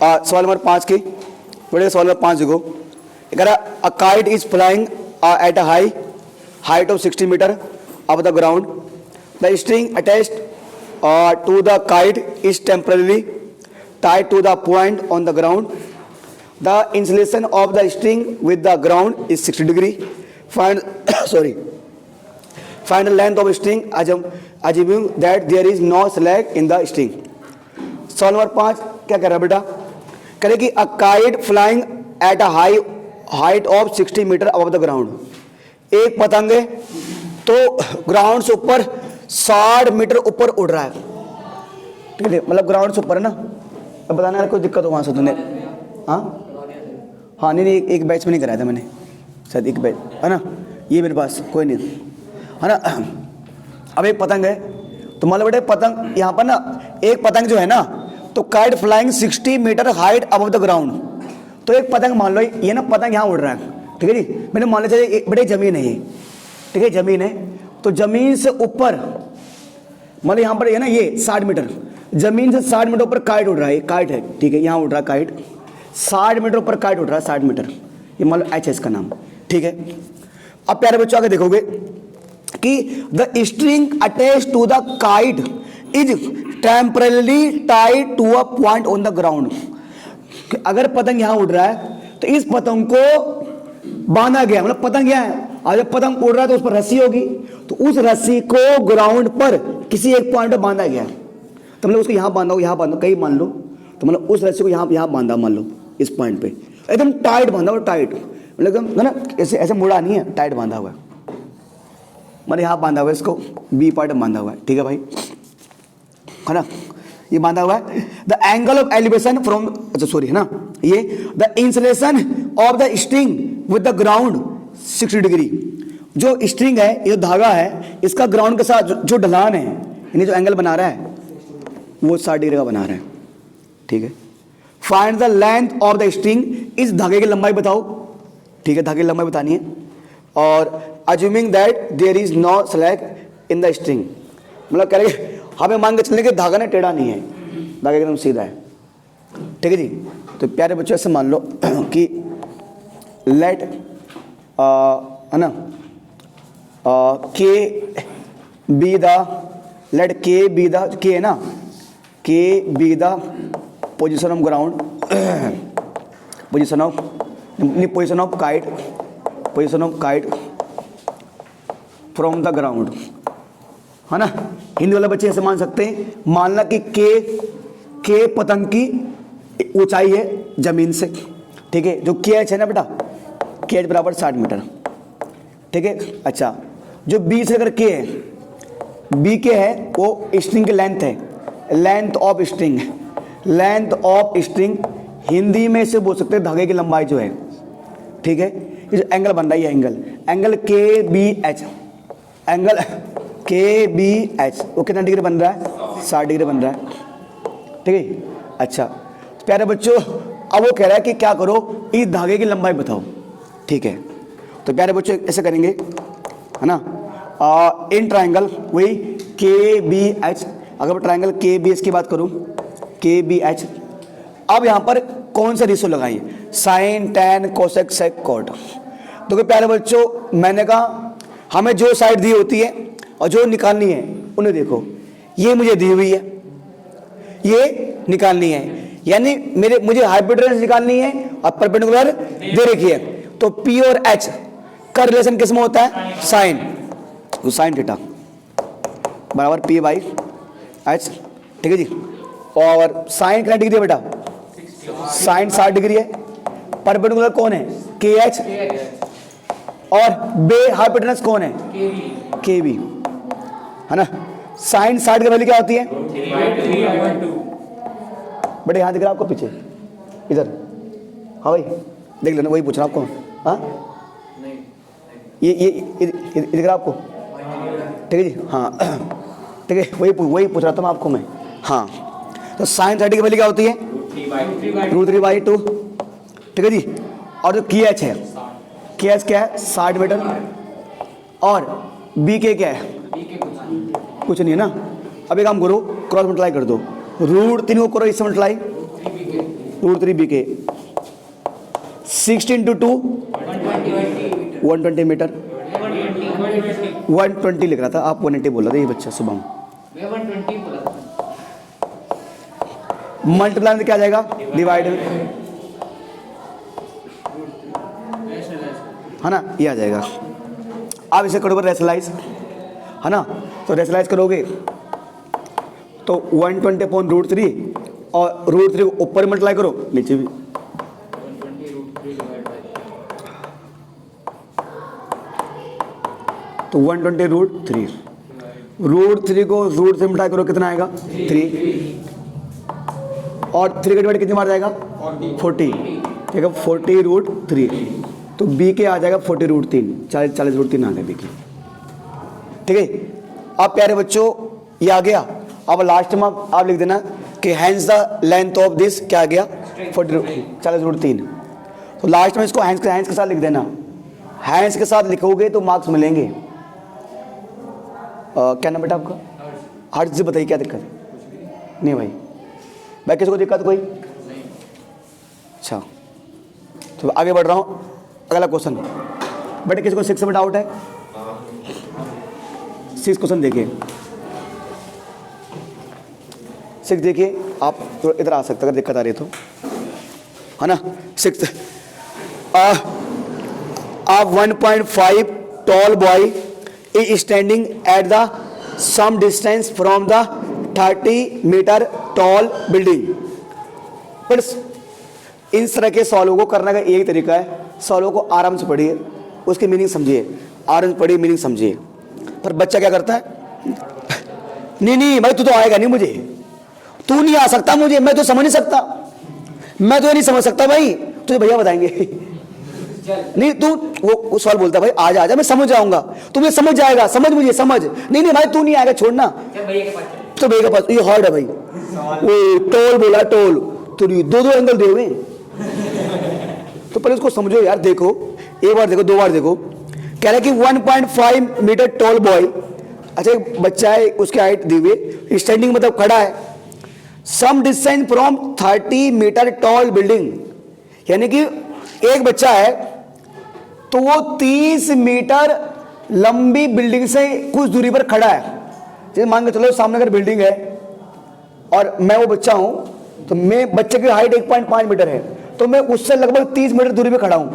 सवाल नंबर 5 की बड़े सवाल नंबर 5 देखो, कह रहा a kite is flying at a height of 60 metre above the ground, the string attached to the kite is temporarily tied to the point on the ground, the insulation of the string with the ground is 60 degree, find the length of string assuming that there is no slack in the string। सवाल number 5 क्या कह रहा है बेटा, कह रहे कि a kite flying at a height of 60 metre above the ground, एक पतंग है तो ग्राउंड से ऊपर 60 मीटर ऊपर उड़ रहा है, ठीक है, मतलब ग्राउंड से ऊपर है ना। अब बताना यार कोई दिक्कत हो वहाँ से तुमने, हाँ नहीं एक बैच में नहीं कराया था मैंने, शायद एक बैच है ना, ये मेरे पास कोई नहीं है ना। अब एक पतंग है तो मान लो बेटे पतंग यहाँ पर ना, एक पतंग जो है ना तो kite flying 60 metre height above the ground, तो एक पतंग मान लो ये ना पतंग यहाँ उड़ रहा है, ठीक है जी। मैंने मान लिया चलिए बेटे जमीन है ये, ठीक है जमीन है, तो जमीन से ऊपर मान लो यहाँ पर है ना ये 60 मीटर, जमीन से 60 मीटर ऊपर काइट उड़ रहा है, काइट है ठीक है, यहाँ उड़ रहा है काइट 60 मीटर ऊपर काइट उड़ रहा है 60 मीटर, ये मान लो एच है इसका नाम, ठीक है। अब प्यारे बच्चों आगे देखोगे कि the string attach to the kite is temporarily tied to a point on the ground, अगर पतंग यहां उड़ रहा है तो इस पतंग को बांधा गया, मतलब पतंग यहाँ है और जब पतंग उड़ रहा है तो उस पर रस्सी होगी, तो उस रस्सी को ग्राउंड पर किसी एक पॉइंट पर बांधा गया, तो मतलब उसको यहां बांधा हो, यहां बांधो कहीं मान लो, तो मतलब उस रस्सी को यहां बांधा मान लो इस पॉइंट पे, एकदम टाइट बांधा हुआ, टाइट मतलब एकदम है ना, ऐसे ऐसे मुड़ा नहीं है, टाइट बांधा हुआ है, मतलब यहाँ बांधा हुआ है, इसको बी पार्ट में बांधा हुआ है, ठीक है भाई है ना, ये बांधा हुआ है। The angle of elevation from, अच्छा सॉरी है ना, ये the insulation of the string with the ground 60 degree, जो स्ट्रिंग है ये धागा है इसका ग्राउंड के साथ जो ढलान है यानी जो एंगल बना रहा है वो 60 डिग्री का बना रहा है, ठीक है। Find the length of the string, इस धागे की लंबाई बताओ, ठीक है, धागे की लंबाई बतानी है, और assuming that there is no slack in the string, मतलब कह रहे हमें मान के चलने के धागा ना टेढ़ा नहीं है, धागा एकदम सीधा है, ठीक है जी। तो प्यारे बच्चों ऐसे मान लो कि लेट है ना के बी द, लेट के बी द, के है ना, के be the position of ground, position of kite from the ground, है ना। हिंदी वाले बच्चे ऐसे मान सकते हैं, मानना कि के पतंग की ऊंचाई है जमीन से, ठीक है, जो के एच है ना बेटा, के एच बराबर 60 मीटर, ठीक है। अच्छा जो बी से अगर के है, बी के है वो स्ट्रिंग की लेंथ है, length of string, length of string Hindi में से बोल सकते हैं धागे की लंबाई जो है, ठीक है। ये जो एंगल बन रहा है ये एंगल के बी एच, एंगल के बी एच वो कितना डिग्री बन रहा है, 60 डिग्री बन रहा है, ठीक है। अच्छा प्यारे बच्चों अब वो कह रहा है कि क्या करो, इस धागे की लंबाई बताओ, ठीक है। तो प्यारे बच्चों ऐसे करेंगे है ना, इन ट्राइंगल वही के बी एच, अगर मैं ट्राइंगल के बी एच की बात करूं, के बी एच, अब यहां पर कौन सा रेशो लगाइए, sine tan cosec sec cot. तो प्यारे बच्चों मैंने कहा हमें जो साइड दी होती है और जो निकालनी है उन्हें देखो, ये मुझे दी हुई है, ये निकालनी है, यानी मुझे हाइपोटेनस निकालनी है और परपेंडिकुलर दे रखी है, तो पी और एच का रिलेशन किस में होता है, साइन, तो साइन थीटा बराबर पी बाई एच, ठीक है जी। और साइन कितना डिग्री है बेटा, साइन 60 डिग्री है, परपेंडिकुलर कौन है, के एच, और बे हाइपोटेनस कौन है, के बी, है ना। साइन 60 की वैल्यू क्या होती है, बड़े यहाँ दिख रहा आपको पीछे इधर, हाँ भाई देख लेना, वही पूछ रहा आपको, हाँ ये दिख रहा आपको, ठीक है जी, हाँ ठीक है, वही पूछ रहा था मैं आपको मैं, हाँ। तो साइन 30 की वैल्यू क्या होती है, √3/2, ठीक है जी। और जो के एच है, के एच क्या है 60 मीटर, और बी के क्या है, कुछ नहीं है ना। अब एक काम करो, क्रॉस मल्टीप्लाई कर दो, √3 को करो इससे मल्टीप्लाई, √3 BK, 60 into 2 120 मीटर, 120 लिख रहा था, आप 180 बोल रहे थे ये बच्चा शुभम। मैं 120 बोला था। मल्टीप्लाई में क्या आ जाएगा, डिवाइड में, है ना, ये आ जाएगा। आप इसे करोगे रेशनलाइज, है ना, तो रेशनलाइज करोगे तो 120 अपॉन √3 और √3 को ऊपर मल्टीप्लाई करो, नीचे भी 120 √3 तो 120 √3, √3 को √3 से मल्टीप्लाई करो, कितना आएगा 3, और 3 का डिवाइड कितनी बार जाएगा 40, ठीक है, 40 √3, तो बी के आ जाएगा 40 √3, 40 √3 आ गया बी के, ठीक है। अब प्यारे बच्चों ये आ गया। अब लास्ट में आप लिख देना कि hence the length of this क्या आ गया 40 √3, तो लास्ट में इसको हैंस के साथ लिख देना। हैंस के साथ लिखोगे तो मार्क्स मिलेंगे। क्या नाम बेटा आपका, हर्ष जी, बताइए क्या दिक्कत है? नहीं भाई, भाई किसी को दिक्कत कोई? अच्छा, तो आगे बढ़ रहा हूँ, अगला क्वेश्चन। बेटे किसी को 6 में डाउट है? 6 क्वेश्चन देखिए, 6 देखिए, आप तो इधर आ सकते अगर दिक्कत आ रही है तो, है ना। 6 1.5 tall boy is standing at the some distance from the 30 metre tall building. पर इन तरह के सवालों को करने का एक तरीका है, सवालों को आराम से पढ़िए, उसकी मीनिंग समझिए, आराम से पढ़िए, मीनिंग समझिए। पर बच्चा क्या करता है, नहीं भाई तू तो आएगा नहीं, मुझे तू नहीं आ सकता, मुझे मैं तो समझ नहीं सकता, मैं तो ये नहीं समझ सकता भाई, तुझे भैया बताएंगे। नहीं तू वो सवाल बोलता भाई आजा मैं समझ जाऊंगा, तू मुझे समझ जाएगा, समझ मुझे समझ, नहीं भाई तू नहीं आएगा, छोड़ना। तो भैया के पास ये हार्ड है भाई, वो टोल बोला, टोल तो दो एंगल दोगे, तो पहले उसको समझो यार। देखो एक बार देखो, 2 बार देखो, कह रहा है कि 1.5 मीटर टॉल बॉय, अच्छा एक बच्चा है, उसकी हाइट दी हुई, स्टैंडिंग मतलब खड़ा है, some distance from 30 metre tall building, यानी कि एक बच्चा है तो वो 30 मीटर लंबी बिल्डिंग से कुछ दूरी पर खड़ा है। जैसे मान के चलो सामने अगर बिल्डिंग है और मैं वो बच्चा हूं, तो मैं बच्चे की हाइट 1.5 मीटर है, तो मैं उससे लगभग 30 मीटर दूरी पे खड़ा हूं।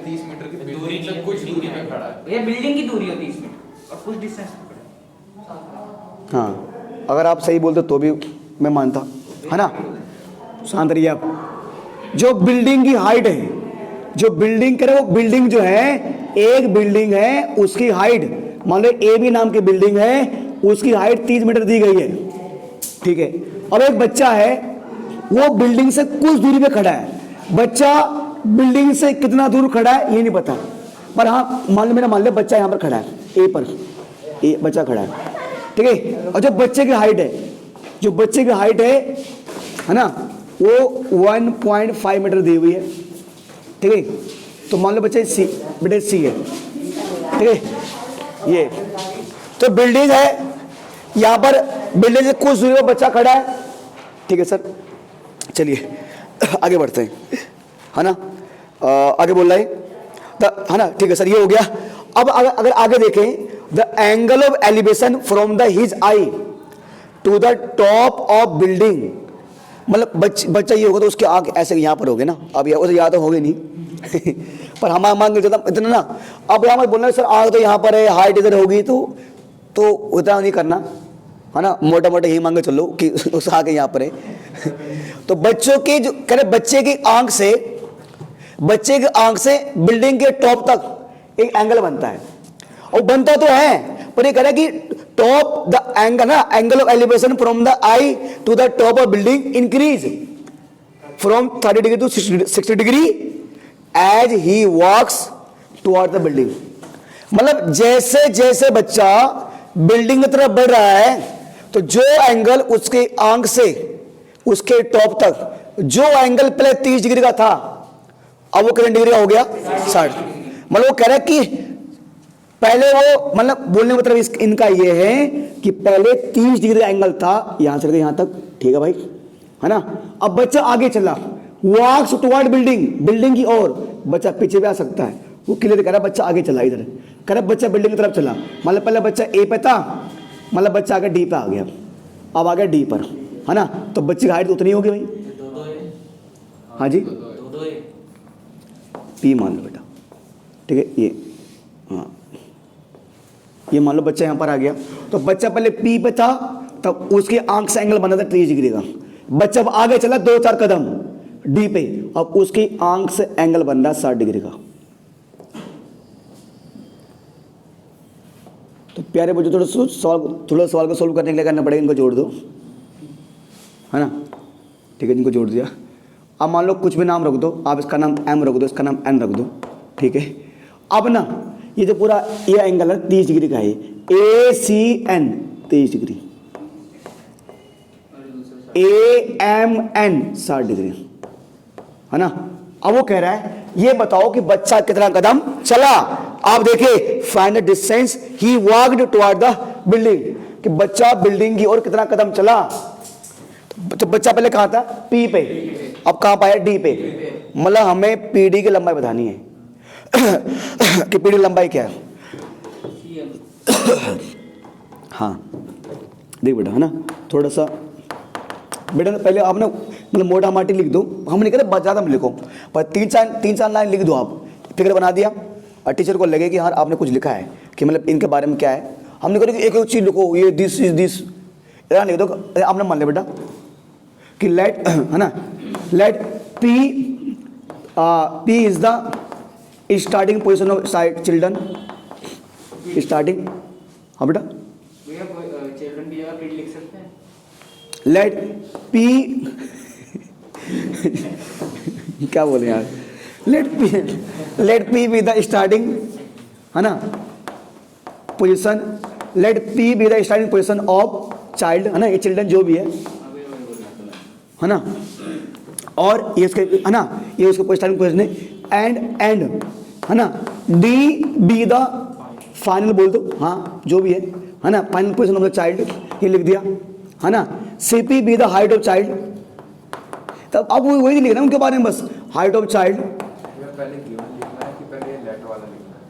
30 मीटर की दूरी से कुछ दूरी पे खड़ा है, ये बिल्डिंग की दूरी है 30 मीटर और कुछ डिस्टेंस पे खड़ा है। हाँ, अगर आप सही बोलते तो भी मैं मानता, है ना। शांत रहिए आप। जो बिल्डिंग की हाइट है, जो बिल्डिंग करे वो बिल्डिंग जो है, एक बिल्डिंग है उसकी हाइट, मान लो ए बी नाम की बिल्डिंग है, उसकी हाइट 30 मीटर दी गई है, ठीक है। अब एक बच्चा है वो बिल्डिंग से कुछ दूरी पे खड़ा है, बच्चा बिल्डिंग से कितना दूर खड़ा है ये नहीं पता, पर हाँ मान लो बच्चा यहाँ पर खड़ा है, ए पर ए बच्चा खड़ा है, ठीक है। और जो बच्चे की हाइट है, जो बच्चे की हाइट है ना, वो 1.5 मीटर दी हुई है, ठीक है। तो मान लो बच्चे सी, बेटे सी है, ठीक है, ये तो बिल्डिंग है, यहाँ पर बिल्डिंग से कुछ दूरी पर बच्चा खड़ा है, ठीक है सर। चलिए आगे बढ़ते हैं, है ना। आगे बोल रहा है है ना, ठीक है सर, ये हो गया। अब अगर आगे देखें, the angle of elevation from the his eye to the top of building, मतलब बच्चा ये होगा तो उसके आंख ऐसे यहाँ पर होगे ना, अब यहाँ तो होगे नहीं पर हम मान के इतना ना, अब यहाँ पर बोलना सर आंख तो यहाँ पर है, हाइट इधर होगी, तो उतना नहीं करना, है ना, मोटा मोटा ही मांग के चलो कि उस आंख यहाँ पर है तो बच्चों के जो कह बच्चे की आंख से बिल्डिंग के टॉप तक एक एंगल बनता है, और बनता तो है, पर ये कह रहा है कि टॉप द एंगल ना, angle of elevation from the eye to the top of building increase from 30 degree to 60 degree as he walks toward the building. मतलब जैसे जैसे बच्चा बिल्डिंग की तरफ बढ़ रहा है, तो जो एंगल उसके आंख से उसके टॉप तक, जो एंगल पहले 30 डिग्री का था, अब वो कितने डिग्री का हो गया 60। मतलब वो कह रहा है कि पहले वो, मतलब बोलने का मतलब इनका ये है कि पहले 30 डिग्री का एंगल था यहां से यहां तक, ठीक है भाई, है ना। अब बच्चा आगे चला, वॉक्स टुवर्ड बिल्डिंग, बिल्डिंग की ओर। बच्चा पीछे भी आ सकता है, वो क्लियर कह रहा बच्चा आगे चला, इधर कह रहा बच्चा बिल्डिंग की तरफ चला। मतलब पहले बच्चा ए पे था, मतलब बच्चा आगे डी पे आ गया, अब आ गया डी पर, है ना। तो बच्चे की हाइट उतनी होगी भाई। हाँ जी, पी मान लो बेटा, ठीक है। ये हाँ, ये मान लो बच्चा यहाँ पर आ गया, तो बच्चा पहले पी पे था, तब उसके आंख से एंगल बना था 30 डिग्री का। बच्चा अब आगे चला 2-4 कदम डी पे, अब उसकी आंख से एंगल बन रहा 60 डिग्री का। तो प्यारे बच्चों, थोड़ा सवाल को सोल्व करने के लिए करना पड़ेगा, इनको जोड़ दो, है ना, ठीक है। इनको जोड़ दिया। अब मान लो कुछ भी नाम रख दो आप, इसका नाम एम रख दो, इसका नाम एन रख दो, ठीक है। अब ना ये जो पूरा ये एंगल है 30 डिग्री का है, A C N 30 degree, A M N 60 degree, है ना। अब वो कह रहा है ये बताओ कि बच्चा कितना कदम चला। आप देखिए, find the distance he walked toward the building, कि बच्चा बिल्डिंग की ओर कितना कदम चला। तो बच्चा पहले कहाँ था, पी पे, अब कहाँ पाया, डी पे। मतलब हमें पीडी की लंबाई बतानी है कि पीडी लंबाई क्या है। हाँ देख बेटा, है ना, थोड़ा सा बेटा पहले आप ना मतलब मोटा माटी लिख दो, हम नहीं कहते ज़्यादा में लिखो, पर तीन चार लाइन लिख दो आप, फिगर बना दिया, और टीचर को लगे कि हाँ आपने कुछ लिखा है, कि मतलब इनके बारे में क्या है। हमने कहा कि एक चीज़ लिखो, ये दिस इज दिस, इतना लिख दो। आपने मान लिया बेटा कि लेट, है ना, let P is the starting position of children, starting. हाँ बेटा, चिल्ड्रन की जगह किड लिख सकते हैं। लेट पी क्या बोले यार, let P be the starting, है ना, position, let P be the starting position of child, है ना, ये चिल्ड्रन जो भी है ना। और ये उसके, है ना, ये उसके स्टार्टिंग पोजीशन है, एंड है ना, डी बी द फाइनल बोल दो, हाँ जो भी है ना, final position of the child, ये लिख दिया, है ना। CP B the height of child, तब अब वही लिखना उनके बारे में, बस हाइट ऑफ चाइल्ड। पहले गिवन लिखना है कि पहले लेट वाला लिखना है?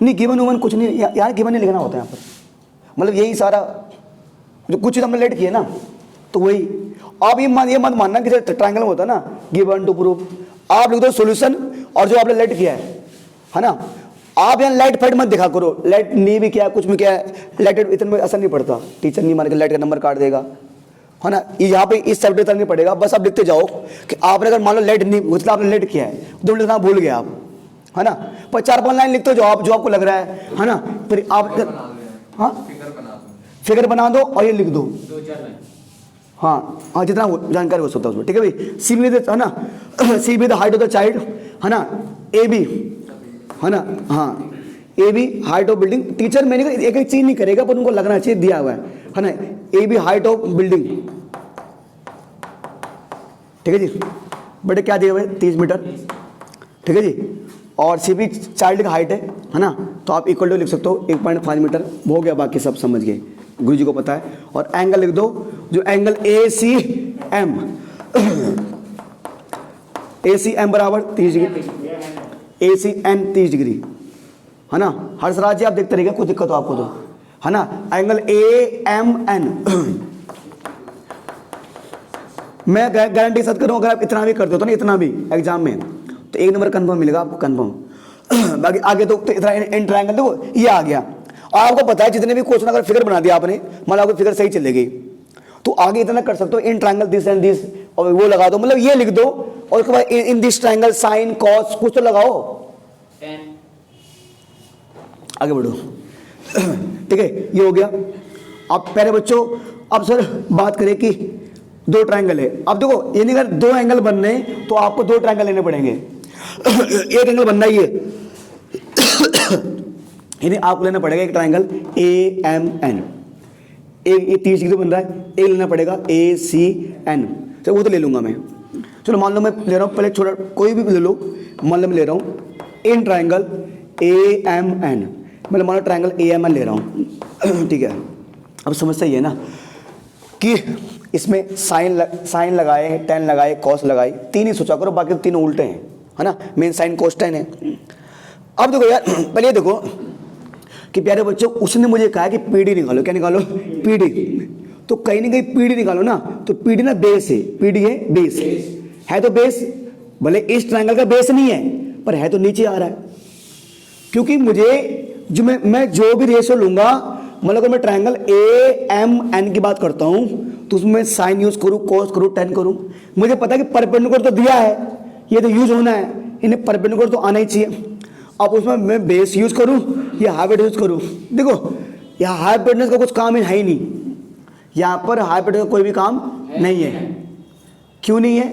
नहीं, गिवन उवन कुछ नहीं यार, गिवन नहीं लिखना होता है यहाँ पर। मतलब यही सारा जो कुछ चीज़ हमने लेट किया ना, तो वही। आप ये मत मानना कि ट्रायंगल में होता है ना गिवन टू प्रूफ, आप लिख दो सोल्यूशन और जो आपने लेट किया है ना। आप यहाँ लाइट फाइट मत दिखा करो, लाइट नहीं भी क्या कुछ भी क्या है, लाइट इतने में असर नहीं पड़ता, टीचर नहीं मान के लाइट का नंबर काट देगा, है ना। यहाँ पे इस सब्जेक्ट तक नहीं पड़ेगा, बस आप लिखते जाओ कि आपने अगर मान लो लाइट नहीं, मतलब आपने लाइट किया है, दो लिखना भूल गए आप, है ना, पर 4-5 लाइन लिखते जाओ जो आपको लग रहा है ना। फिर आप हाँ फिगर बना दो और ये लिख दो, 2-4 लाइन, हाँ जितना जानकारी हो सकता है उसमें, ठीक है भाई। सी बी है ना, C B the height of the child, है ना, ए बी, है ना, हाँ A B height of building. Teacher मैंने एक एक चीज नहीं करेगा, पर उनको लगना चाहिए दिया हुआ है ना, A B height of building, ठीक है जी। बेटे क्या दिया हुआ है, 30 मीटर, ठीक है जी। और सी बी चाइल्ड का हाइट है ना, तो आप इक्वल टू लिख सकते हो 1.5 मीटर, हो गया, बाकी सब समझ गए, गुरु जी को पता है। और एंगल लिख दो, जो angle A C M, A C M बराबर 30 degree, A C N 30 degree, है ना। हर्षराज जी आप देखते रहिएगा, कुछ दिक्कत हो आपको तो, है ना। एंगल ए एम एन मैं गारंटी साथ करूँ, अगर आप इतना भी करते हो तो ना, इतना भी एग्जाम में, तो 1 नंबर कंफर्म मिलेगा आपको, कंफर्म। बाकी आगे तो इतना इन ट्रायंगल देखो ये आ गया, और आपको पता है जितने भी क्वेश्चन अगर फिगर बना दिया आपने, मान लो आपको फिगर सही चलेगी, तो आगे इतना कर सकते हो, in triangle this and this, और वो लगा दो, मतलब ये लिख दो, और उसके बाद in this triangle sine cos कुछ तो लगाओ, 10 आगे बढ़ो, ठीक है। ये हो गया। अब प्यारे बच्चों, अब सर बात करें कि 2 ट्रायंगल है। अब देखो यानी अगर 2 एंगल बनने तो आपको 2 ट्रायंगल लेने पड़ेंगे। एक एंगल बनना ही है, यानी आपको लेना पड़ेगा एक ट्रायंगल ए एम एन, एक ये 30 डिग्री बन रहा है, एक लेना पड़ेगा ए सी एन, चलो वो तो ले लूंगा मैं। चलो मान लो मैं ले रहा हूँ, पहले छोटा कोई भी ले लो, मान लो मैं ले रहा हूँ in triangle A M N, मैं मान लो ट्रायंगल ए एम एन ले रहा हूँ, ठीक है। अब समस्या ये है ना कि इसमें साइन लगाए, टेन लगाए, कॉस लगाई, तीन ही सोचा करो, बाकी तो तीनों उल्टे हैं, है ना। मेन साइन कोस टेन है। अब देखो यार, पहले ये देखो कि प्यारे बच्चों, उसने मुझे कहा कि पीडी निकालो। क्या निकालो? पीडी। तो कहीं ना कहीं पीडी निकालो ना, तो पीडी ना बेस है, पीडी है बेस है तो बेस, भले इस ट्रायंगल का बेस नहीं है पर है तो नीचे आ रहा है, क्योंकि मुझे जो मैं जो भी रेशियो लूंगा, मतलब अगर मैं ट्रायंगल ए एम एन की बात करता हूं तो उसमें मैं साइन यूज करूं, कोस करूं, टेन करूं, मुझे पता है कि परपेंडिकुलर तो दिया है, ये तो यूज होना है, इन्हें परपेंडिकुलर तो आना ही चाहिए। अब उसमें मैं बेस यूज करूं या हाइपोटेन्यूज करूं? देखो यहाँ हाइपोटेन्यूज का कुछ काम है ही नहीं, यहाँ पर हाइपोटेन्यूज का कोई भी काम नहीं है। क्यों नहीं है?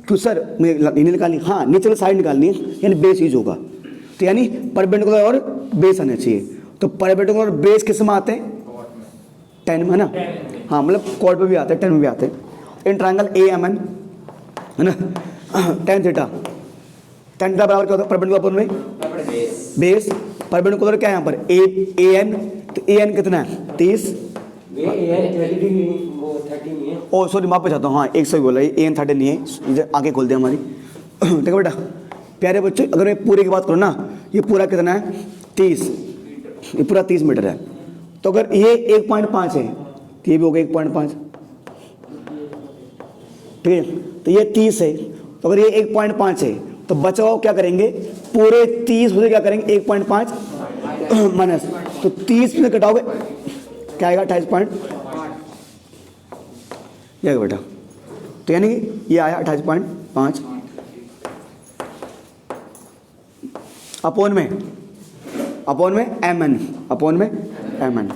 क्यों सर? मुझे निकालनी, हाँ नीचे साइड निकालनी है, यानी बेस यूज होगा, तो यानी परपेंडिकुलर और बेस आना चाहिए। तो परपेंडिकुलर और बेस किस में आते हैं? टेन में, है ना। हाँ मतलब कॉर्ड पे भी आते हैं, टेन में भी आते हैं। In triangle A M N, है ना, टेन थीटा, टेन थीटा बराबर क्या होता है परपेंडिकुलर में? बेस। परपेंडिकुलर क्या है यहाँ पर? ए एन, तो ए एन कितना है? 30। ओ सॉरी, माफ पे चाहता हूँ, हाँ 100 ही बोला, ए एन 30 नहीं है, इधर आगे खोल दिया हमारी। देखो बेटा प्यारे बच्चों, अगर मैं पूरे की बात करूँ ना, ये पूरा कितना है? 30, ये पूरा 30 मीटर है। तो अगर ये 1.5 है तो ये भी होगा 1.5, ठीक है। तो ये 30 है, तो अगर ये 1.5 है तो बचा हुआ क्या करेंगे? पूरे 30 में क्या करेंगे? 1.5 माइनस, तो 30 में घटाओगे क्या आएगा? 28.5 ये बेटा, तो यानी कि ये आया 28.5 अपॉन में एम एन, अपॉन में एम एन,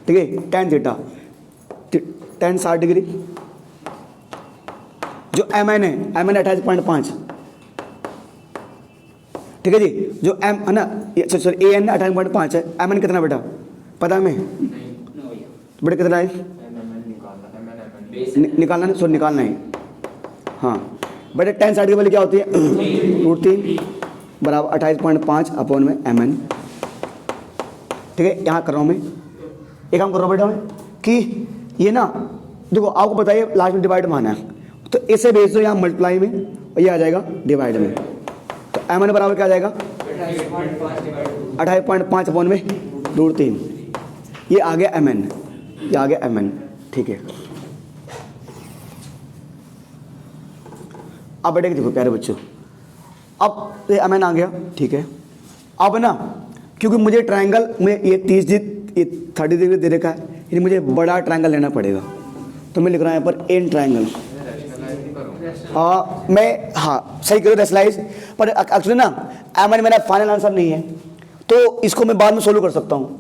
ठीक है। टेन थीटा, टेन 60 डिग्री, जो एम एन है, एम एन 28.5, ठीक है जी। जो एम है ना, सॉरी ए एन 28.5 है, एम एन कितना बेटा पता है हमें? बेटा कितना है? निकालना है, सॉरी निकालना है, हाँ बेटा। टेन 60 की वैल्यू क्या होती है? √3 बराबर 28.5 अपॉन में एम एन, ठीक है। यहाँ कर रहा हूँ मैं, एक काम कर रहा हूँ बेटा मैं कि ये ना देखो, आपको पता है लास्ट में डिवाइड में आना है, तो इसे भेज दो यहाँ मल्टीप्लाई में और ये आ जाएगा डिवाइड में, तो एम एन बराबर क्या आ जाएगा? 28.5 अपॉन में √3, ये आ गया एम एन, ये आ गया एम एन, ठीक है। अब बेटे देखो प्यारे बच्चों, अब ये एम एन आ गया, ठीक है। अब ना क्योंकि मुझे ट्रायंगल में ये 30 डिग्री दे रखा है, यानी मुझे बड़ा ट्रायंगल लेना पड़ेगा, तो मैं लिख रहा हूँ यहाँ पर एन ट्रायंगल। मैं हाँ सही करो रेसलाइज, पर एक्चुअली ना एम एन मेरा फाइनल आंसर नहीं है, तो इसको मैं बाद में सोल्व कर सकता हूँ,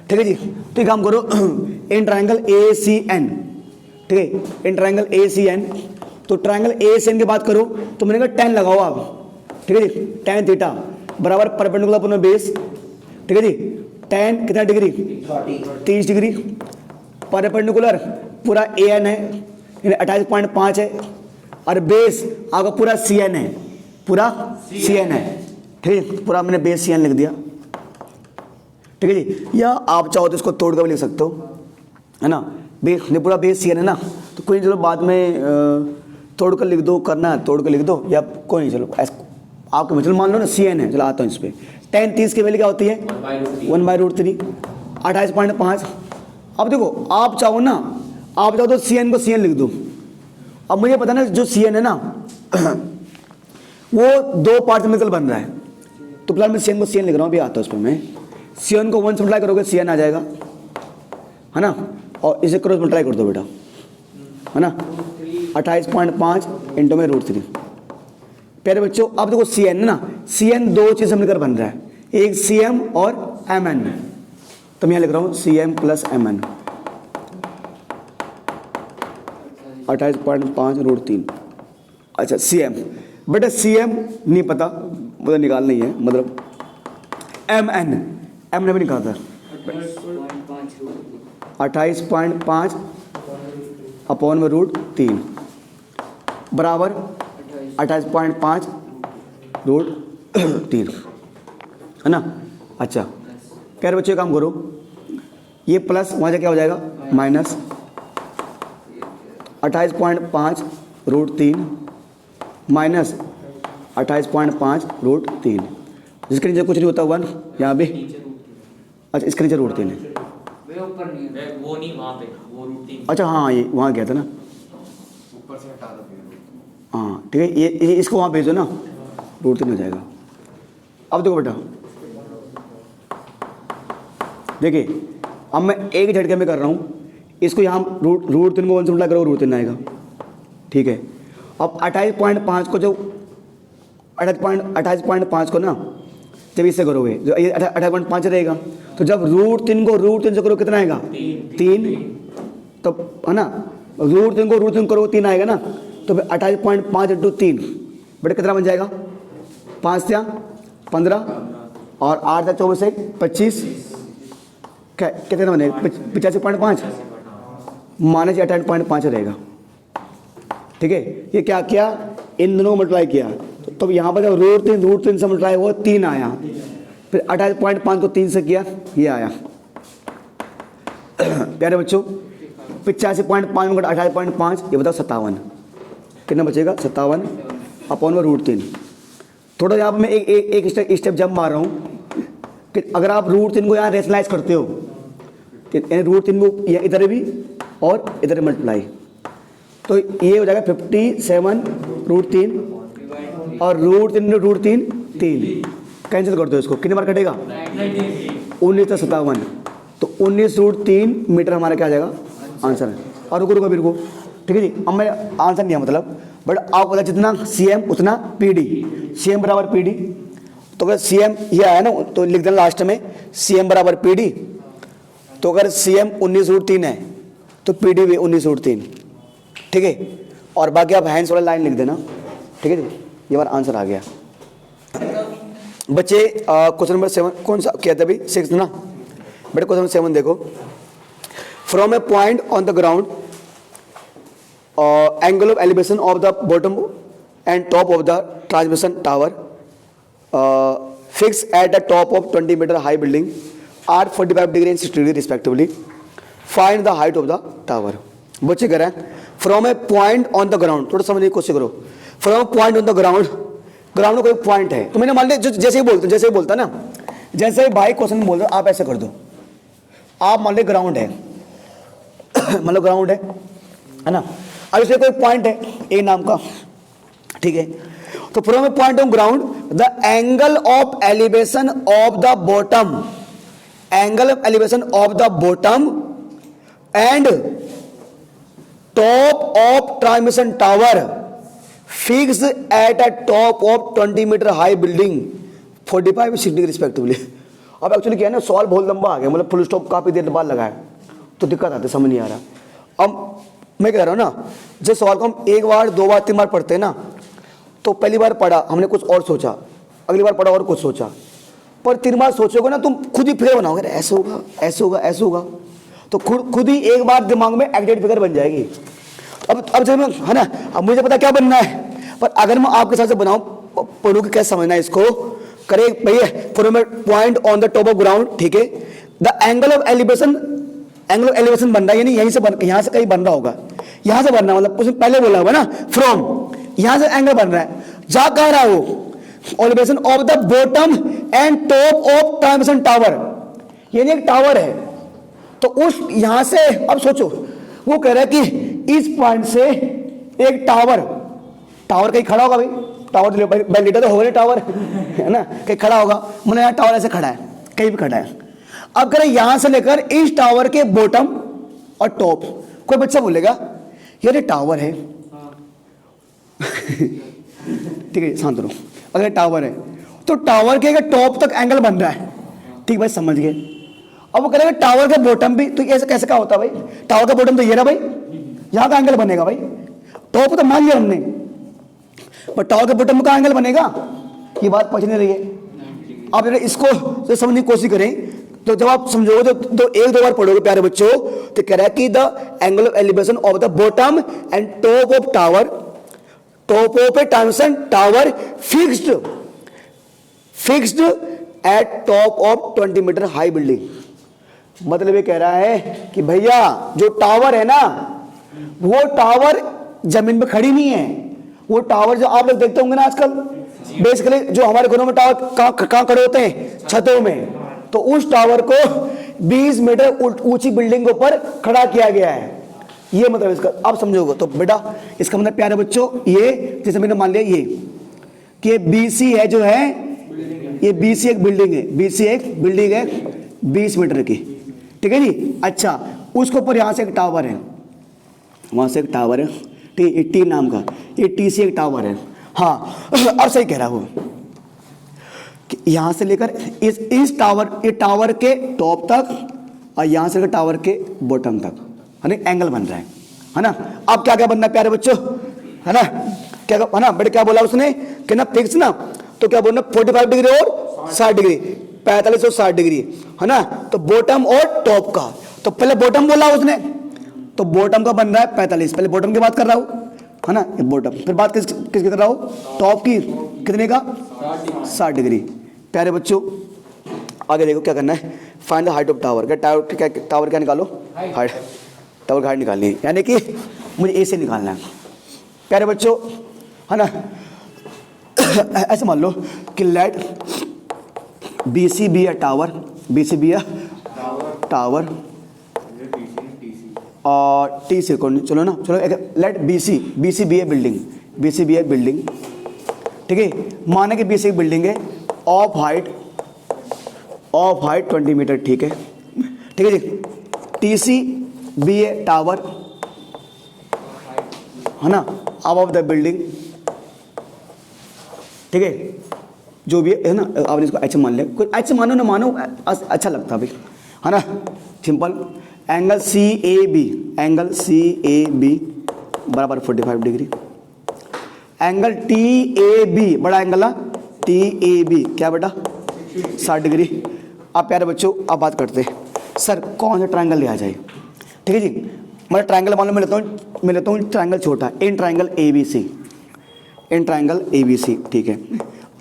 ठीक है जी। तो एक काम करो, इन ट्रायंगल ए सी एन, ठीक है, in triangle A C N, तो ट्रायंगल ए सी एन की बात करो तो मैंने कहा 10 लगाओ आप, ठीक है जी। टेन थीटा बराबर परपेंडिकुलर अपॉन बेस, ठीक है जी। टेन कितना डिग्री? 30 डिग्री। परपेंडिकुलर पूरा ए एन है, 28.5 है, और बेस आपका पूरा सी एन है, पूरा सी एन है, ठीक है। पूरा मैंने बेस सी एन लिख दिया, ठीक है जी। या आप चाहो तो इसको तोड़ कर भी लिख सकते हो, है ना। बेस पूरा बेस सी एन है ना, तो कोई चलो बाद में तोड़ कर लिख दो, करना है तोड़ कर लिख दो, या कोई नहीं, चलो आपको चलो मान लो ना सी एन है, चलो आता हूँ इस पर। टेन 30 की वैल्यू क्या होती है? 1/√3, 28.5। अब देखो आप चाहो ना, आप चाहो तो सी एन को सी एन लिख दो। अब मुझे पता ना जो सी एन है ना वो 2 पार्ट से मिलकर बन रहा है, तो फिलहाल मैं सी एन को सी एन लिख रहा हूँ, अभी आता हूँ उस पर मैं। सी एन को 1 से मल्टीप्लाई करोगे सी एन आ जाएगा, है ना, और इसे क्रॉस मल्टीप्लाई कर दो बेटा, है ना। 28.5 इंटू में √3। प्यारे बच्चों अब देखो सी एन है ना, सी एन 2 चीज़ से मिलकर बन रहा है, एक सी एम और एम एन, तो मैं यहाँ लिख रहा हूँ C M plus M N. 28.5 √3, अच्छा सी एम, बेटा सी एम नहीं पता, मुझे निकालना ही है, मतलब एम एन, एम ने भी निकाला था 28.5 अपॉन में √3 बराबर 28.5 √3, है ना। अच्छा प्यारे बच्चे काम करो, ये प्लस वहाँ से क्या हो जाएगा माइनस 28.5 √3 माइनस 28.5 √3, जिसके नीचे कुछ नहीं होता 1, यहाँ भी अच्छा इसके नीचे √3 है। वे ऊपर नहीं है, वो नहीं वहाँ पे, वो रूटीन। अच्छा हाँ ये वहाँ गया था ना, ऊपर से हटा दो फिर। हाँ ठीक है, ये इसको वहाँ भेजो ना, √3 हो जाएगा। अब देखो बेटा, देखिए अब मैं एक झटके में कर रहा हूँ, इसको यहाँ √3 को 1 से मल्टीप्लाई करो, √3 आएगा, ठीक है। अब 28.5 को जो 28.5 को ना जब इससे करोगे, जो ये 28.5 रहेगा, तो जब √3 को √3 से करो कितना आएगा 3, तो है ना, √3 को √3 करो 3 आएगा ना, तो फिर 28.5 × 3 बेटा कितना बन जाएगा, 5 से 15 और 8 से 24 से 25, क्या कितना बनेगा 85.5 माइनस 28.5 रहेगा, ठीक है। ये क्या किया, इन दोनों को मल्टीप्लाई किया, तो यहाँ पर जब √3 से मल्टीप्लाई हुआ 3 आया, फिर 28.5 को 3 से किया, ये आया। प्यारे बच्चों 85.5 में 28.5, ये बताओ 57, कितना बचेगा 57 अपॉन में √3। थोड़ा यहाँ पर मैं एक स्टेप जंप मार रहा हूँ कि अगर आप √3 को यहाँ रेशनलाइज करते हो, √3 को इधर भी और इधर मल्टीप्लाई, तो ये हो जाएगा 57 √3 और √3 3, कैंसिल कर दो इसको, कितने बार कटेगा 19 से 57, तो 19 √3 मीटर हमारा क्या आ जाएगा आंसर है। और रुको फिर को, ठीक है जी। अब मैं आंसर नहीं है मतलब, बट आप पता जितना CM उतना PD, CM बराबर PD, तो अगर CM ये आया ना तो लिख देना लास्ट में CM बराबर PD, तो अगर CM 19 √3 है तो PD भी 19 √3, ठीक है। और बाकी आप हैंड्स वाला लाइन लिख देना, ठीक है जी। ये हमारा आंसर आ गया बच्चे। क्वेश्चन नंबर 7 कौन सा क्या था अभी, 6 ना बेटा। क्वेश्चन नंबर 7 देखो, from a point on the ground angle of elevation of the bottom and top of the transmission tower fix at the top of 20 metre high building are 45 degree and 60 degree respectively, find the height of the tower. बच्चे कह रहे हैं from a point on the ground, थोड़ा समझने की कोशिश करो। From point on the ground, ground में कोई पॉइंट है, तो मैंने मान लिया जैसे ही बोलता ना, जैसे ही भाई क्वेश्चन बोल रहे हो आप ऐसे कर दो। आप मान लो ग्राउंड है, मतलब ग्राउंड है ना, अब इसमें कोई पॉइंट है ए नाम का, ठीक है। तो from a point on ground the angle of elevation of the bottom, angle of elevation of the bottom and top of transmission tower fix at a top of 20 metre high building 45 60 respectively. अब actually क्या है ना, solve बहुत लंबा आ गया, मतलब full stop काफी देर बाद लगा है, तो दिक्कत आती है, समझ नहीं आ रहा। अब मैं कह रहा हूँ ना, जब सवाल को हम 1 बार 2 बार 3 बार पढ़ते हैं ना, तो पहली बार पढ़ा हमने कुछ और सोचा, अगली बार पढ़ा और कुछ सोचा, पर 3 बार सोचोगे ना तुम खुद ही फिगर बनाओगे, ऐसे होगा ऐसे होगा ऐसे होगा, तो खुद ही एक बार दिमाग में एग्जैक्ट फिगर बन जाएगी। अब जब मैं है ना, अब मुझे पता क्या बनना है, पर अगर मैं आपके साथ से बनाऊं, पढ़ूं कि कैसे समझना है इसको, करे भैया from a point on the top of ground, ठीक है। द एंगल ऑफ एलिवेशन बन रहा है, यानी यहीं से यहाँ से कहीं बन रहा होगा, यहाँ से बनना, मतलब उसने पहले बोला होगा ना फ्रॉम, यहाँ से एंगल बन रहा है, जा कह रहा हो elevation of the bottom and top of transmission tower, यानी एक टावर है, तो उस यहां से अब सोचो, वो कह रहा है कि इस पॉइंट से एक टावर कहीं खड़ा होगा, भाई टावर बैलीटर तो होगा नहीं, टावर है ना, कहीं खड़ा होगा, मतलब यहाँ टावर ऐसे खड़ा है, कहीं भी खड़ा है। अब कह रहे यहां से लेकर इस टावर के बॉटम और टॉप, कोई बच्चा बोलेगा यार ये टावर है, ठीक है शांत रहो, अगर टावर है तो टावर के टॉप तक एंगल बन रहा है, ठीक भाई समझ गए। अब वो करेगा टावर का बॉटम भी, तो ऐसे कैसे क्या होता है भाई, टावर का बॉटम तो ये रहा भाई, यहां का एंगल बनेगा भाई, टॉप तो मान लिया हमने, पर टावर के बॉटम का एंगल बनेगा, ये बात पहुंच नहीं रही है। आप इसको तो समझने की कोशिश करें, तो जब आप समझोगे तो 1-2 बार पढ़ोगे प्यारे बच्चों, तो कह रहा है कि the angle of elevation of the bottom and top of tower, top of a transmission tower fixed at top of 20 metre high building, मतलब ये कह रहा है कि भैया जो टावर है ना, वो टावर जमीन पे खड़ी नहीं है। वो टावर जो आप लोग देखते होंगे ना आजकल, बेसिकली जो हमारे घरों में टावर कहाँ खड़े होते हैं, छतों में, तो उस टावर को 20 मीटर ऊंची बिल्डिंग के ऊपर खड़ा किया गया है। ये मतलब इसका आप समझोगे। तो बेटा इसका मतलब प्यारे बच्चों, ये जैसे मैंने मान लिया ये कि BC है जो है, ये BC एक बिल्डिंग है, BC एक बिल्डिंग है 20 मीटर की, ठीक है जी। अच्छा, उसके ऊपर यहाँ से एक टावर है, वहाँ से एक टावर है, टी नाम का, ये TC एक टावर है। हाँ, और सही कह रहा हूँ कि यहाँ से लेकर इस टावर, ये टावर के टॉप तक और यहाँ से लेकर टावर के बॉटम तक, है ना, एंगल बन रहा है ना। अब क्या क्या बनना है प्यारे बच्चों, है ना, क्या है ना बेटे, क्या बोला उसने कि ना फिक्स ना, तो क्या बोलना 45 डिग्री और 60 डिग्री, 45 और 60 डिग्री, है ना। तो बॉटम और टॉप का, तो पहले बॉटम बोला उसने, तो बॉटम का बन रहा है 45, पहले बॉटम की बात कर रहा हूँ, है ना, ये बॉटम। फिर बात किसकी कर रहा हूँ, टॉप की, कितने का, 60 डिग्री। प्यारे बच्चों आगे देखो क्या करना है, find the height of tower. क्या टावर क्या निकालो, हाइट, टावर की हाइट निकालनी है, यानी कि मुझे ए से निकालना है प्यारे बच्चों, है ना। ऐसे मान लो कि let BC be a tower, BC be a tower और TC को चलो ना, चलो let BC be a building, BC be a building, ठीक है। माने कि BC एक बिल्डिंग है ऑफ हाइट 20 मीटर, ठीक है, ठीक है जी। TC बी ए टावर, है ना, अबव द बिल्डिंग, ठीक है, जो भी है ना, आपने इसको ऐसे मान लिया, कुछ ऐसे मानो ना मानो अच्छा लगता भाई, है ना, simple. Angle CAB, angle CAB बराबर 45 डिग्री। एंगल TAB, बड़ा एंगल है TAB, क्या बेटा, 60 डिग्री। अब प्यारे बच्चों अब बात करते हैं, सर कौन सा ट्रायंगल लिया जाए, ठीक है जी। मैं ट्रायंगल मालूम मैं लेता हूँ ट्रायंगल छोटा, in triangle ABC, in triangle ABC, ठीक है।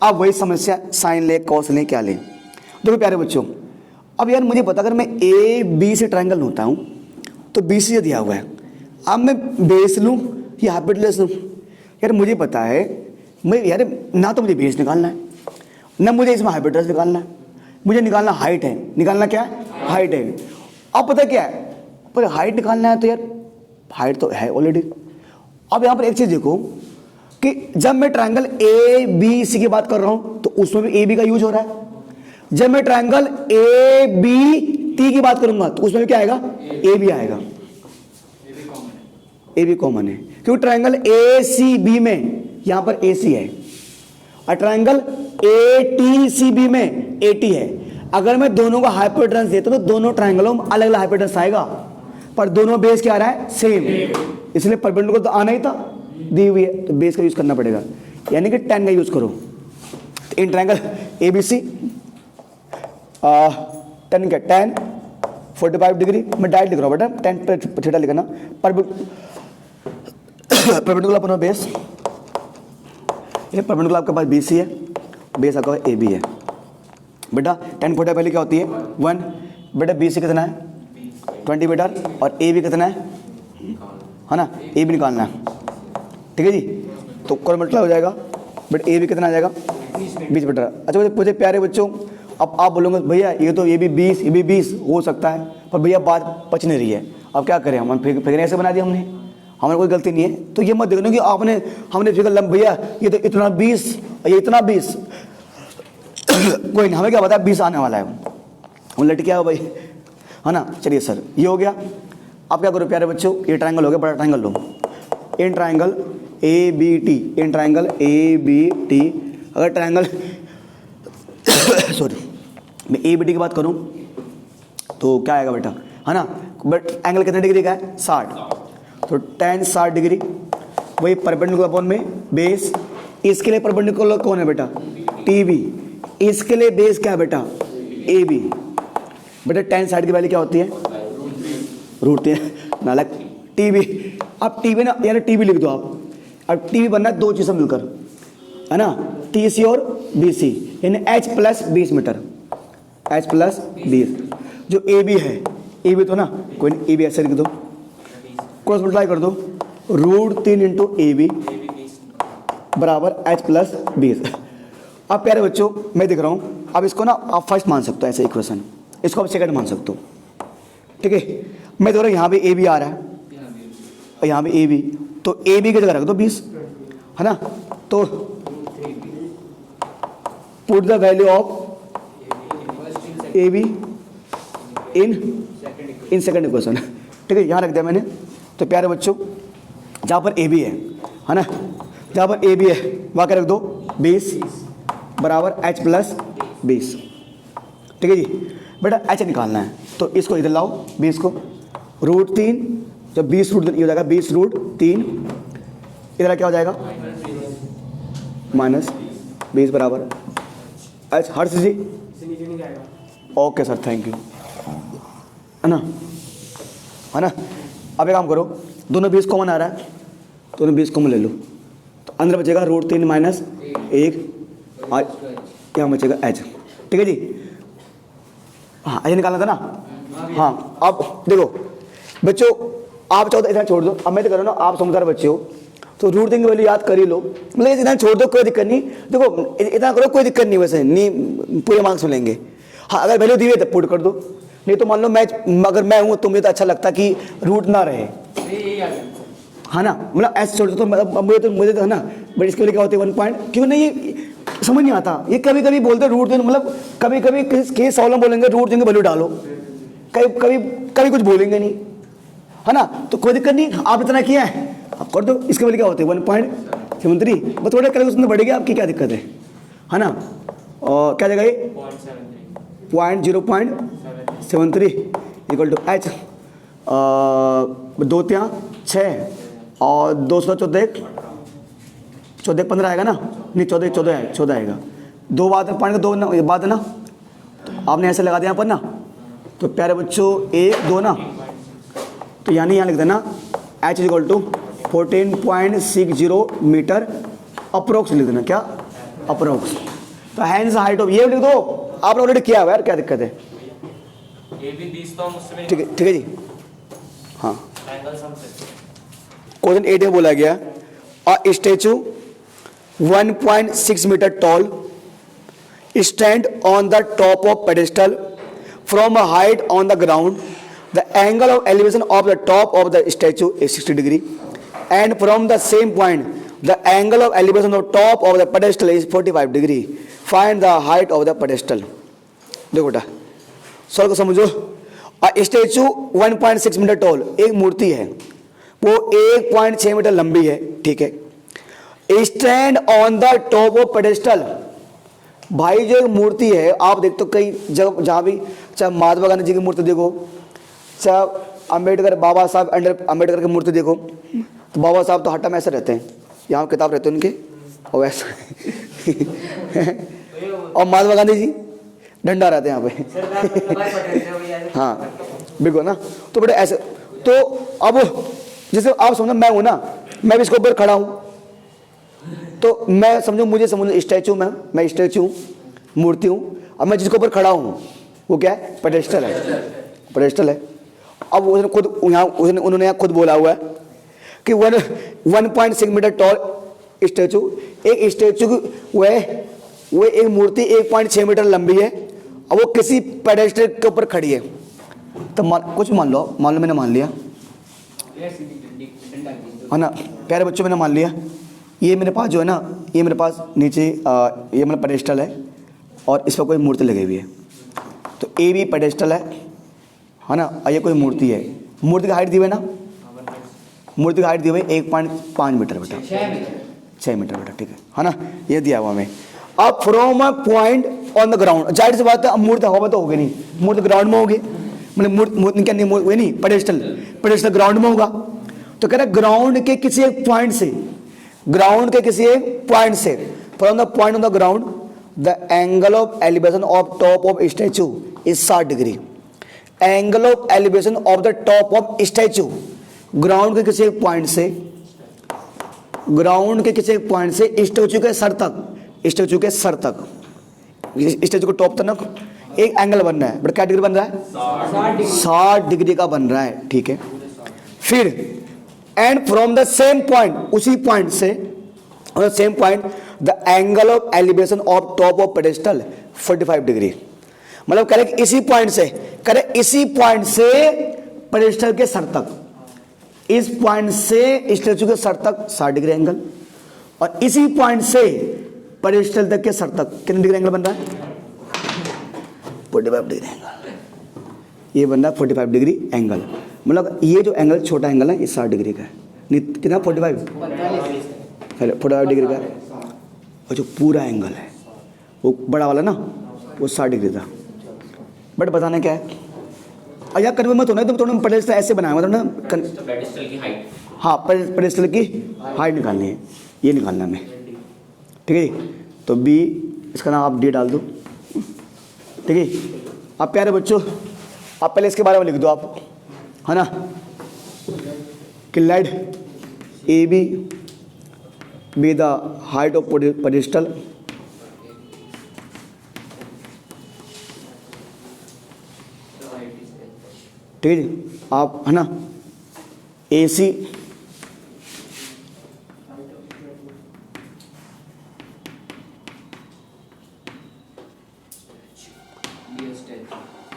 अब वही समस्या, साइन ले कॉस ले क्या ले। देखो प्यारे बच्चों, अब यार मुझे पता, अगर मैं AB से ट्रायंगल होता हूँ तो BC से दिया हुआ है, अब मैं बेस लूँ या हाइपोटेनस लूँ। यार मुझे पता है, मैं यार ना तो मुझे बेस निकालना है ना मुझे इसमें हाइपोटेनस निकालना है, मुझे निकालना हाइट है, निकालना क्या है, हाइट है। अब पता क्या है, पर हाइट निकालना है तो यार हाइट तो है ऑलरेडी। अब यहाँ पर एक चीज़ देखो कि जब मैं ट्रायंगल ABC की बात कर रहा हूँ तो उसमें भी AB का यूज हो रहा है। जब मैं ट्रायंगल ABT की बात करूंगा तो उसमें भी क्या आएगा, AB आएगा, AB कॉमन है, क्योंकि ट्रायंगल ACB में यहाँ पर AC है और ट्रायंगल ATCB में AT है। अगर मैं दोनों का हाइपोटेनस देता तो दोनों ट्रायंगलों में अलग अलग हाइपोटेनस आएगा, पर दोनों बेस क्या आ रहा है, सेम, इसलिए परपेंडिकुलर तो आना ही था, दी हुई है, तो बेस का यूज करना पड़ेगा, यानी कि 10 का यूज करो। तो इन ट्रायंगल ABC 10 क्या, 10 45 डिग्री, मैं डायरेक्ट लिख रहा हूँ बेटा, 10 थीटा लिखना, परपेंडिकुलर अपना बेस, ये परपेंडिकुलर आपके पास BC है, बेस आपका AB है बेटा। 10 45 पहले क्या होती है 1 बेटा, BC कितना है 20 मीटर और AB कितना है ना, AB निकालना है, ठीक है जी। तो कौन मल्टीप्लाई हो जाएगा बट AB कितना आ जाएगा 20 मीटर। अच्छा मुझे प्यारे बच्चों, अब आप बोलोगे भैया ये तो ये भी 20 हो सकता है, पर भैया बात पच नहीं रही है, अब क्या करें, हम फिगर ऐसे बना दिया हमने, हमारी कोई गलती नहीं है। तो ये मत देखना कि हमने फिगर लम भैया ये तो इतना 20 ये इतना 20 कोई नहीं, हमें क्या पता 20 आने वाला है, वो लट क्या हो भाई, है ना। चलिए सर ये हो गया। आप क्या करो प्यारे बच्चों, ये ट्रायंगल हो गया, बड़ा triangle low, in triangle ABT, in triangle ABT, अगर ट्रायंगल सॉरी मैं ABT की बात करूं तो क्या आएगा बेटा, है ना, बट एंगल कितने डिग्री का है 60, तो 10 60 डिग्री, वही परपेंडिकुलर अपॉन में बेस, इसके लिए परपेंडिकुलर कौन है बेटा TB, इसके लिए बेस क्या है बेटा AB। बेटा 10 60 की वैल्यू क्या होती है √3 नालक TB। अब TB ना यार TB लिख दो आप, अब TB बनना है दो चीज़ें मिलकर, है ना, TC और BC, यानी H + 20 मीटर, H + 20। जो ए बी है, ए बी तो ना कोई नहीं, ए बी ऐसे लिख दो, क्रॉस मल्टीप्लाई कर दो, √3 इंटू ए बी बराबर h प्लस 20। अब प्यारे बच्चों मैं दिख रहा हूँ, अब इसको ना आप फर्स्ट मान सकते हो ऐसे इक्वेशन, इसको आप सेकंड मान सकते हो, ठीक है। मैं देख रहा हूँ यहाँ पे ए बी आ रहा है और यहाँ पे ए बी, तो ए बी की जगह रख दो 20, है ना। तो put the value of A be in second equation, ठीक है, यहाँ रख दिया मैंने। तो प्यारे बच्चों जहाँ पर ए बी है ना, जहाँ पर ए बी है वहाँ क्या रख दो 20 बराबर h प्लस 20, ठीक है जी। बेटा h निकालना है तो इसको इधर लाओ, 20 को √3, जब 20 रूट ये हो जाएगा 20 √3, इधर क्या हो जाएगा -20 बराबर h। Harsh ji okay sir, thank you, है ना, है ना। अब एक काम करो, दोनों 20 कॉमन आ रहा है, दोनों 20 कॉमन ले लो, तो अंदर बचेगा √3 माइनस 1, यहाँ बचेगा h, ठीक है जी। हाँ h निकालना था ना, हाँ। अब देखो बच्चों आप चाहो तो इतना छोड़ दो, अब मैं तो करो ना, आप समझदार बच्चे हो तो √3 की वैल्यू याद कर ही लो, मतलब इतना छोड़ दो कोई दिक्कत नहीं। देखो इतना करो कोई दिक्कत नहीं, वैसे नहीं पूरे मार्क्स मिलेंगे। हाँ अगर वैल्यू दी हुई है तो पुट कर दो, नहीं तो मान लो मैं अगर मैं हूँ तो मुझे तो अच्छा लगता कि रूट ना रहे, है ना, मतलब ऐसे छोड़ दो तो मुझे तो है ना। बट इसके लिए क्या होती है 1 पॉइंट, क्यों नहीं ये समझ नहीं आता, ये कभी कभी बोलते √3, मतलब कभी कभी केस सॉल्व बोलेंगे √3 की वैल्यू डालो, कभी कुछ बोलेंगे नहीं, है ना। तो कोई दिक्कत नहीं, आप इतना किया है आप कर दो। इसके वैल्यू क्या होती है 1.73, बस थोड़ा कैलकुलेशन बढ़ेगी आपकी, क्या दिक्कत है ना। और क्या जगह ये 0.73 इक्वल टू h, 2 3 6 और 2 14 15 आएगा ना, नहीं 14 आएगा, 2 बाद पॉइंट 2 बाद है ना, तो आपने ऐसे लगा दिया यहाँ पर ना। तो प्यारे बच्चों 1 2 ना, तो यानी यहाँ लिख देना h equal to 14.60 metre approx लिख देना, क्या अप्रोक्स। तो हैंड्स हाइट ऑफ ये लिख दो, आपने ऑलरेडी किया हुआ यार, क्या दिक्कत है, ठीक है जी। हाँ क्वेश्चन 8 में बोला गया a statue 1.6 metre tall stand on the top of pedestal from a height on the ground, the angle of elevation of the top of the statue is 60 degree and from the same point the angle of elevation of top of the pedestal is 45 degree, find the height of the pedestal. देखो बेटा solve को समझो। Statue 1.6 metre toll, एक मूर्ति है वो 1.6 metre लंबी है, ठीक है। Stand on the top of pedestal, भाई जो एक मूर्ति है आप देखते हो कई जगह जहाँ भी, चाहे महात्मा गांधी जी की मूर्ति देखो, चाहे अम्बेडकर बाबा साहब अम्बेडकर की मूर्ति देखो, तो बाबा साहब तो हट्टा में ऐसे रहते हैं, यहाँ किताब रहते हैं उनके और वैसे और महात्मा गांधी जी डंडा रहते हैं यहाँ पे हाँ बिल्कुल ना। तो बेटा ऐसे, तो अब जैसे आप समझो मैं हूँ ना, मैं भी इसके ऊपर खड़ा हूँ, तो मैं समझो मुझे समझो स्टैचू में, मैं स्टैचू हूँ, मूर्ति हूँ, अब मैं जिसके ऊपर खड़ा हूँ वो क्या है, पेडेस्टल है, पेडेस्टल है। अब उसने खुद यहाँ उन्होंने यहाँ खुद बोला हुआ है कि 1.6 मीटर टॉल स्टैचू, एक स्टैचू वो एक मूर्ति 1.6 मीटर लंबी है और वो किसी पेडेस्टल के ऊपर खड़ी है। तो कुछ मान लो मैंने मान लिया, है ना प्यारे बच्चों, मैंने मान लिया ये मेरे पास जो है ना, ये मेरे पास नीचे ये मेरा पेडेस्टल है और इस पर कोई मूर्ति लगी हुई है, तो ए भी पेडेस्टल है ना, और ये कोई मूर्ति है, मूर्ति की हाइट दी हुई है ना, मूर्ति की हाइट दी हुई 1.5 मीटर बेटा, 6 मीटर बेटा, ठीक है ना, ये दिया हुआ हमें। अब from a point on the ground, जाहिर सी बात है अब मूर्ति हवा में तो होगी नहीं, मूर्ति ग्राउंड में होगी, मतलब मूर्ति क्या नहीं, वो नहीं पेडेस्टल ग्राउंड में होगा। तो कह रहा ग्राउंड के किसी एक पॉइंट से, ग्राउंड के किसी एक पॉइंट से, from the point on the ground the angle of elevation of top of statute is 60 degree. Angle of elevation of the top of statute, ground के किसी एक पॉइंट से, ग्राउंड के किसी एक पॉइंट से स्टैचू के सर तक, स्टैचू के सर तक, स्टैचू के टॉप तक एक एंगल बन रहा है, बट क्या डिग्री बन रहा है? 60 डिग्री का बन रहा है, ठीक है। फिर and from the same point, उसी पॉइंट से, same point, the angle of elevation of top of pedestal 45 degree. मतलब कह रहे कि इसी पॉइंट से, कह रहे इसी पॉइंट से पेडेस्टल के सर तक, इस पॉइंट से स्टैचू के सर तक 60 डिग्री एंगल, और इसी पॉइंट से पेडेस्टल तक के सर तक कितने डिग्री एंगल बन रहा है? 45 डिग्री एंगल। ये बन रहा है 45 डिग्री एंगल। मतलब ये जो एंगल छोटा एंगल है ये 60 डिग्री का है। कितना? 45 डिग्री का है। और जो पूरा एंगल है वो बड़ा वाला ना, वो 60 डिग्री था। बट बताना क्या है, या कन्वे मत होना, तो थोड़ा पेडेस्टल ऐसे बनाया मतलब ना, पेडेस्टल की हाइट, हाँ पेडेस्टल की हाइट निकालनी है, ये निकालना है हमें, ठीक है। तो बी, इसका नाम आप डी डाल दो, ठीक है। अब प्यारे बच्चों, आप पहले इसके बारे में लिख दो आप, है ना, कि let A B the height of pedestal ठीक है जी। आप, है ना, ए सी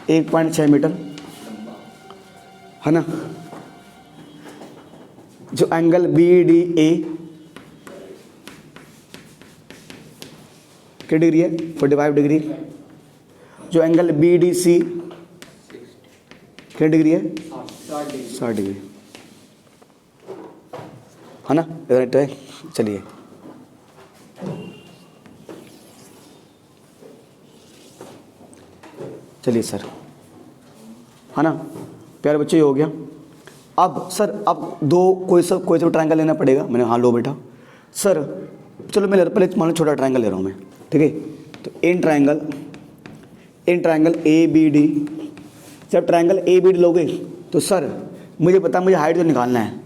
एक 1.6 मीटर, है ना। जो एंगल बी डी ए कितनी डिग्री है? 45 डिग्री। जो एंगल बी डी सी कितनी डिग्री है? 60 डिग्री, है ना। राइट है। चलिए चलिए सर, है ना। प्यारे बच्चे ये हो गया। अब सर, अब दो कोई सा ट्रायंगल लेना पड़ेगा। मैंने हाँ लो बेटा सर, चलो मैं पहले मान लो छोटा ट्रायंगल ले रहा हूँ मैं, ठीक है। तो in triangle A B D, जब ट्रायंगल ए बी डी लोगे तो सर मुझे पता, मुझे हाइट तो निकालना है,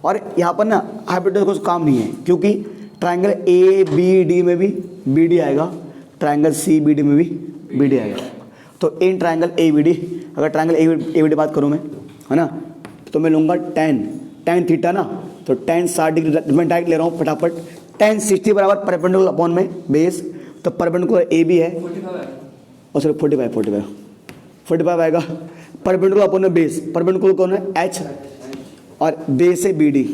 और यहाँ पर ना हाइपोटेनस का कुछ काम नहीं है, क्योंकि ट्रायंगल ए बी डी में भी बी डी आएगा, ट्रायंगल सी बी डी में भी बी डी आएगा। तो in triangle A B D, अगर ट्रायंगल ए बी डी बात करूँ मैं, है ना, तो मैं लूँगा tan थीटा ना, तो tan 60 डिग्री, मैं डायरेक्ट ले रहा हूँ फटाफट। tan 60 बराबर परपेंडिकुलर अपॉन में बेस, तो परपेंडिकुलर ए बी है, और सर 45 आएगा। परपेंडिकुलर अपॉन में बेस, परपेंडिकुलर कौन है? एच, और बेस है बी डी।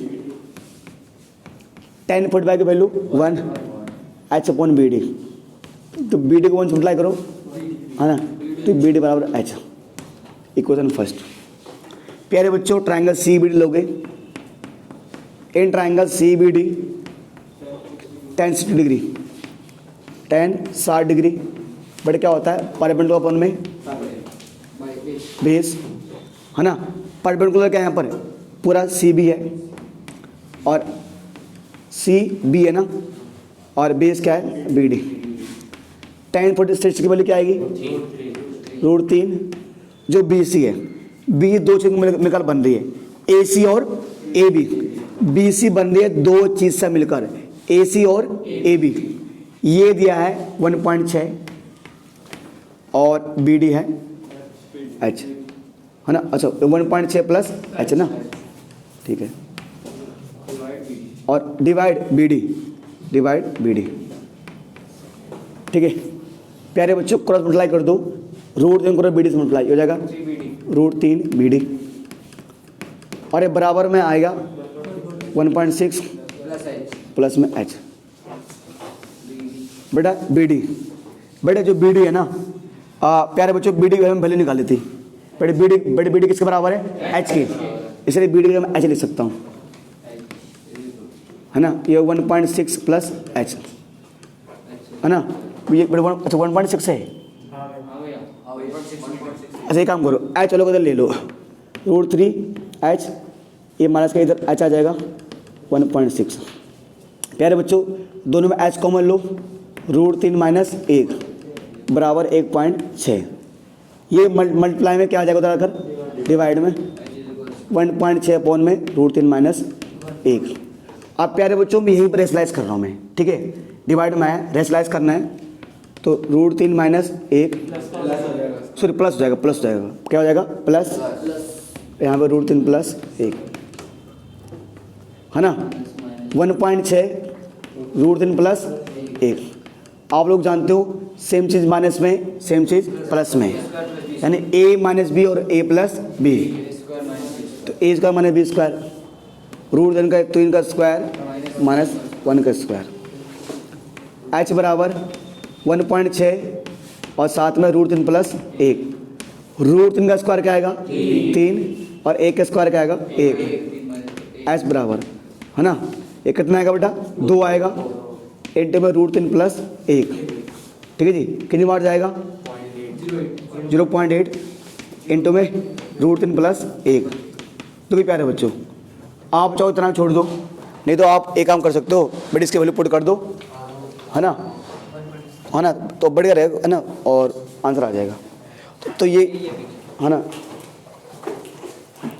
tan 45 की value 1, H upon B D, तो बी डी को 1 मल्टीप्लाई करो, है ना, तो बी डी बराबर एच। Equation first. प्यारे बच्चों, ट्रायंगल सी बी डी लोगे, in triangle C B D tan 60 degree, tan 60 degree, but क्या होता है? परपेंडिकुलर अपॉन में बेस, है ना। परपेंडिकुलर क्या है यहाँ पर? पूरा सी बी है, और सी बी है ना, और बेस क्या है? B D. tan 46 की वैल्यू क्या आएगी? √3। जो बी सी है, बी दो चीज मिलकर बन रही है, ए सी और ए बी। बी सी बन रही है दो चीज से मिलकर, ए सी और ए बी। ये दिया है 1.6 और बी डी है एच, है ना। अच्छा 1.6 प्लस एच ना, ठीक है। और डिवाइड बी डी, ठीक है। प्यारे बच्चों, क्रॉस मल्टीप्लाई कर दो, √3 करो बी डी से मल्टीप्लाई हो जाएगा, √3 बी डी, और ये बराबर में आएगा 1.6 प्लस में एच। बेटा बी डी, बेटा जो बी डी है ना, प्यारे बच्चों बी डी की हम वैल्यू निकाली थी। बेटे बी डी किसके बराबर है? एच की, इसलिए बी डी को मैं एच लिख सकता हूँ, है ना। ये 1.6 प्लस एच, है ना। ये अच्छा 1.6 है। अच्छा एक काम करो, एच चलो इधर ले लो, √3 एच, ये माइनस का इधर एच आ जाएगा 1.6। प्यारे बच्चों, दोनों में एच कॉमन लो, √3 माइनस 1 बराबर 1.6। ये मल्टीप्लाई में क्या आ जाएगा उधर आकर? डिवाइड में 1.6 अपॉन में √3 माइनस 1। अब प्यारे बच्चों, मैं यहीं पर रेशलाइज कर रहा हूँ मैं, ठीक है। डिवाइड में है, रेशलाइज करना है, तो √3 माइनस 1 सॉरी प्लस हो जाएगा, प्लस हो जाएगा, क्या हो जाएगा प्लस, यहाँ पे √3 प्लस 1 है ना। 1.6 √3 प्लस 1। आप लोग जानते हो सेम चीज़ माइनस में सेम चीज़ प्लस में, यानी a माइनस बी और a प्लस बी, तो a square minus B square, √3 का 3 का स्क्वायर माइनस 1 का स्क्वायर, h बराबर 1.6 और साथ में √3 प्लस 1। √3 का स्क्वायर क्या आएगा 3 और 1 का स्क्वायर क्या आएगा 1, h बराबर है ना, ये कितना आएगा बेटा 2 आएगा इंटू में √3 प्लस 1, ठीक है जी। कितनी बार जाएगा 0.8 इंटू में √3 प्लस 1। तो भी प्यारे बच्चों, आप चाहो इतना छोड़ दो, नहीं तो आप एक काम कर सकते हो, बट इसके वैल्यू पुट कर दो, है ना, है ना, तो बढ़िया रहेगा, है ना, और आंसर आ जाएगा। तो ये है ना।